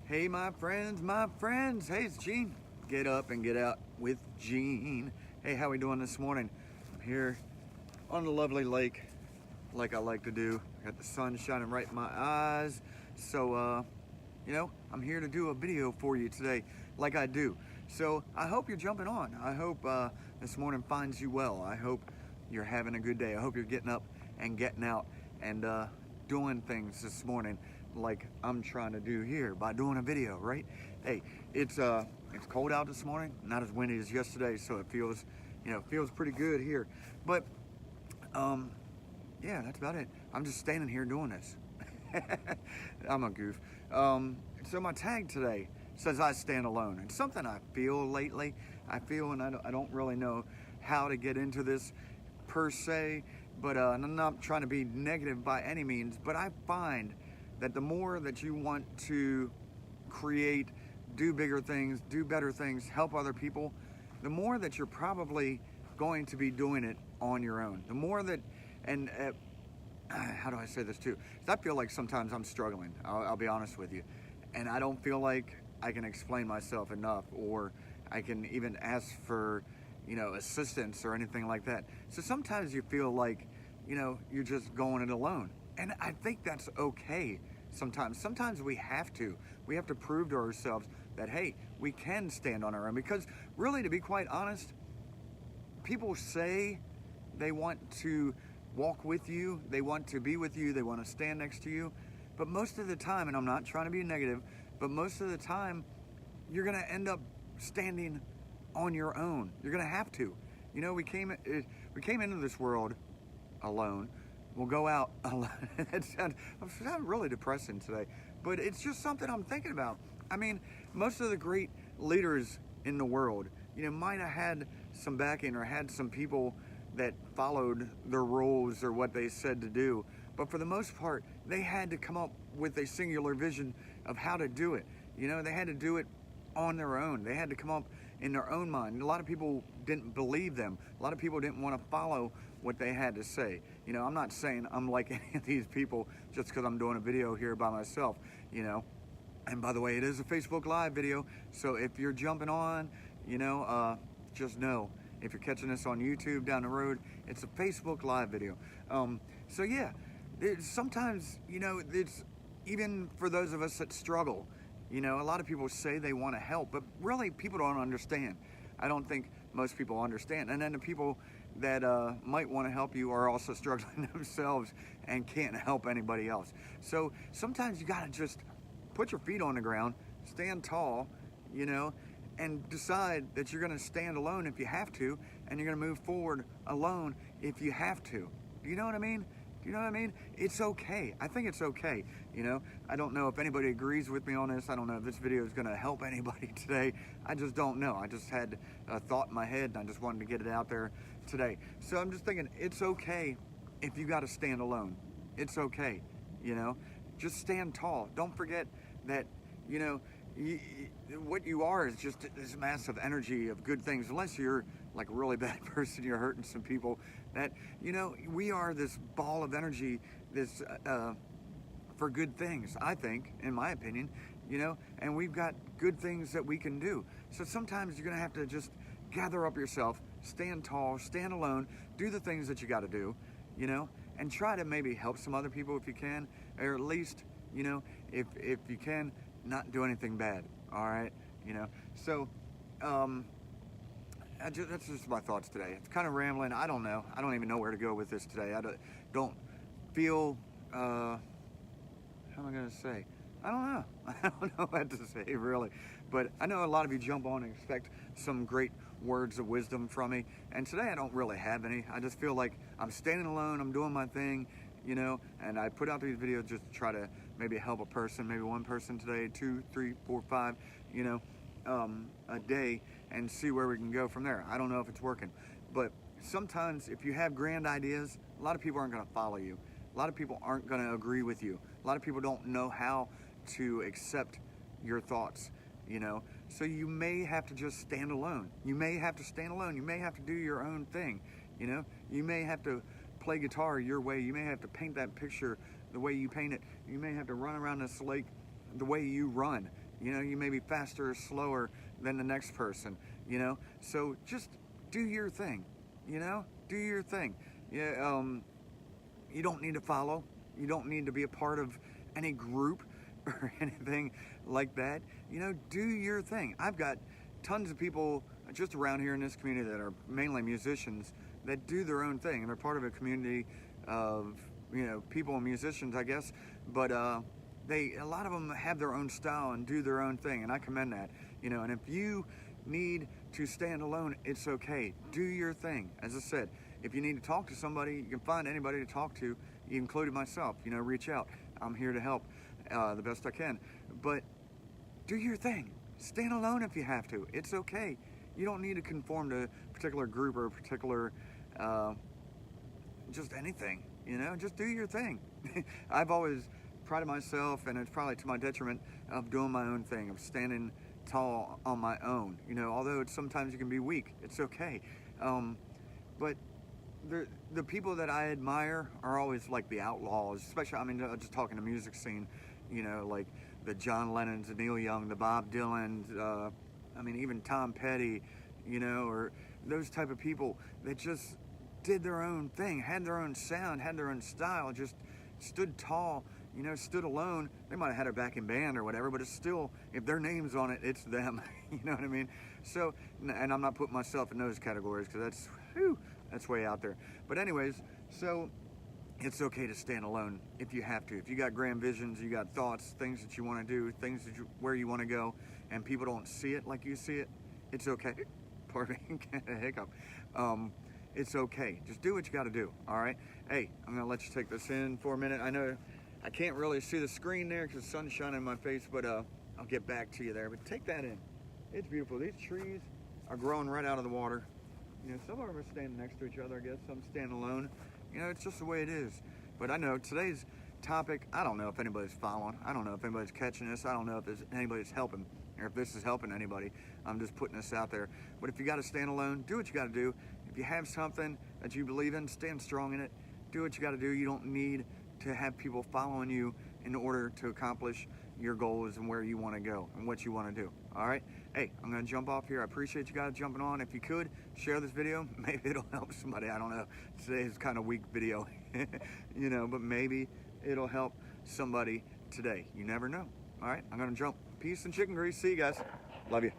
Hey, my friends. Hey, it's Gene. Get up and get out with Gene. Hey, how we doing this morning? I'm here on the lovely lake, like I like to do. Got the sun shining right in my eyes. So, I'm here to do a video for you today, like I do. So, I hope you're jumping on. I hope this morning finds you well. I hope you're having a good day. I hope you're getting up and getting out and doing things this morning like I'm trying to do here by doing a video, right? Hey, it's cold out this morning, not as windy as yesterday, so it feels pretty good here. But yeah, that's about it. I'm just standing here doing this. I'm a goof. So my tag today says I stand alone. It's something I feel lately. I feel, and I don't really know how to get into this per se, but I'm not trying to be negative by any means, but I find that the more that you want to create, do bigger things, do better things, help other people, the more that you're probably going to be doing it on your own. The more that, and how do I say this too? 'Cause I feel like sometimes I'm struggling, I'll be honest with you, and I don't feel like I can explain myself enough, or I can even ask for, assistance or anything like that. So sometimes you feel like, you're just going it alone. And I think that's okay sometimes. Sometimes we have to. We have to prove to ourselves that, hey, we can stand on our own. Because really, to be quite honest, people say they want to walk with you, they want to be with you, they want to stand next to you. But most of the time, and I'm not trying to be negative, but most of the time, you're going to end up standing on your own. You're going to have to. We came into this world alone. We'll go out alone. I'm sounding really depressing today, but it's just something I'm thinking about. I mean, most of the great leaders in the world, might have had some backing or had some people that followed their rules or what they said to do. But for the most part, they had to come up with a singular vision of how to do it. They had to do it on their own. They had to come up in their own mind. A lot of people didn't believe them. A lot of people didn't want to follow what they had to say. I'm not saying I'm like any of these people just because I'm doing a video here by myself, And by the way, it is a Facebook Live video, so if you're jumping on, just know, if you're catching this on YouTube down the road, it's a Facebook Live video. So yeah, sometimes, it's even for those of us that struggle. A lot of people say they want to help, but really people don't understand. I don't think most people understand. And then the people that might want to help you are also struggling themselves and can't help anybody else. So sometimes you got to just put your feet on the ground, stand tall, and decide that you're going to stand alone if you have to, and you're going to move forward alone if you have to. Do you know what I mean? It's okay. I think it's okay. I don't know if anybody agrees with me on this. I don't know if this video is going to help anybody today. I just don't know. I just had a thought in my head and I just wanted to get it out there today. So I'm just thinking it's okay if you got to stand alone. It's okay. Just stand tall. Don't forget that, what you are is just this massive energy of good things. Unless you're like a really bad person, you're hurting some people, that we are this ball of energy, this for good things, I think, in my opinion, and we've got good things that we can do. So sometimes you're gonna have to just gather up yourself, stand tall, stand alone, do the things that you got to do, and try to maybe help some other people if you can, or at least, if you can, not do anything bad. All right, so that's just my thoughts today. It's kind of rambling. I don't know. I don't even know where to go with this today. I don't feel, how am I going to say? I don't know. I don't know what to say, really. But I know a lot of you jump on and expect some great words of wisdom from me. And today I don't really have any. I just feel like I'm standing alone. I'm doing my thing, and I put out these videos just to try to maybe help a person, maybe one person today, 2, 3, 4, 5, a day, and see where we can go from there. I don't know if it's working, but sometimes if you have grand ideas, a lot of people aren't going to follow you. A lot of people aren't going to agree with you. A lot of people don't know how to accept your thoughts, so you may have to just stand alone. You may have to stand alone. You may have to do your own thing. You may have to play guitar your way. You may have to paint that picture the way you paint it. You may have to run around this lake the way you run. You know, you may be faster or slower than the next person, you know? So just do your thing, you know? Do your thing. Yeah, you don't need to follow. You don't need to be a part of any group or anything like that. You know, do your thing. I've got tons of people just around here in this community that are mainly musicians that do their own thing, and they're part of a community of, you know, people and musicians, I guess. But a lot of them have their own style and do their own thing, and I commend that. You know, and if you need to stand alone, it's okay. Do your thing. As I said, if you need to talk to somebody, you can find anybody to talk to, including myself. You know, reach out. I'm here to help the best I can. But do your thing. Stand alone if you have to. It's okay. You don't need to conform to a particular group or a particular, just anything. You know, just do your thing. I've always prided myself, and it's probably to my detriment, of doing my own thing, of standing tall on my own. You know, although sometimes you can be weak. It's okay. But the people that I admire are always like the outlaws, especially, I mean, just talking the music scene, you know, like the John Lennons, the Neil Young, the Bob Dylans, I mean, even Tom Petty, you know, or those type of people that just did their own thing, had their own sound, had their own style, just stood tall, you know, stood alone. They might have had a backing band or whatever, but it's still, if their name's on it, it's them. You know what I mean? So, and I'm not putting myself in those categories because that's way out there. But anyways, so it's okay to stand alone if you have to. If you got grand visions, you got thoughts, things that you want to do, things that where you want to go, and people don't see it like you see it, it's okay. Pardon me, a hiccup. It's okay. Just do what you got to do, all right? Hey, I'm going to let you take this in for a minute. I know I can't really see the screen there because the sun's shining in my face, but I'll get back to you there. But take that in. It's beautiful. These trees are growing right out of the water. You know, some of them are standing next to each other, I guess. Some stand alone. You know, it's just the way it is. But I know today's topic, I don't know if anybody's following. I don't know if anybody's catching this. I don't know if anybody's helping or if this is helping anybody. I'm just putting this out there. But if you got to stand alone, do what you got to do. If you have something that you believe in, stand strong in it. Do what you got to do. You don't need to have people following you in order to accomplish your goals and where you want to go and what you want to do. All right? Hey, I'm going to jump off here. I appreciate you guys jumping on. If you could, share this video. Maybe it'll help somebody. I don't know. Today's kind of weak video, you know, but maybe it'll help somebody today. You never know. All right? I'm going to jump. Peace and chicken grease. See you guys. Love you.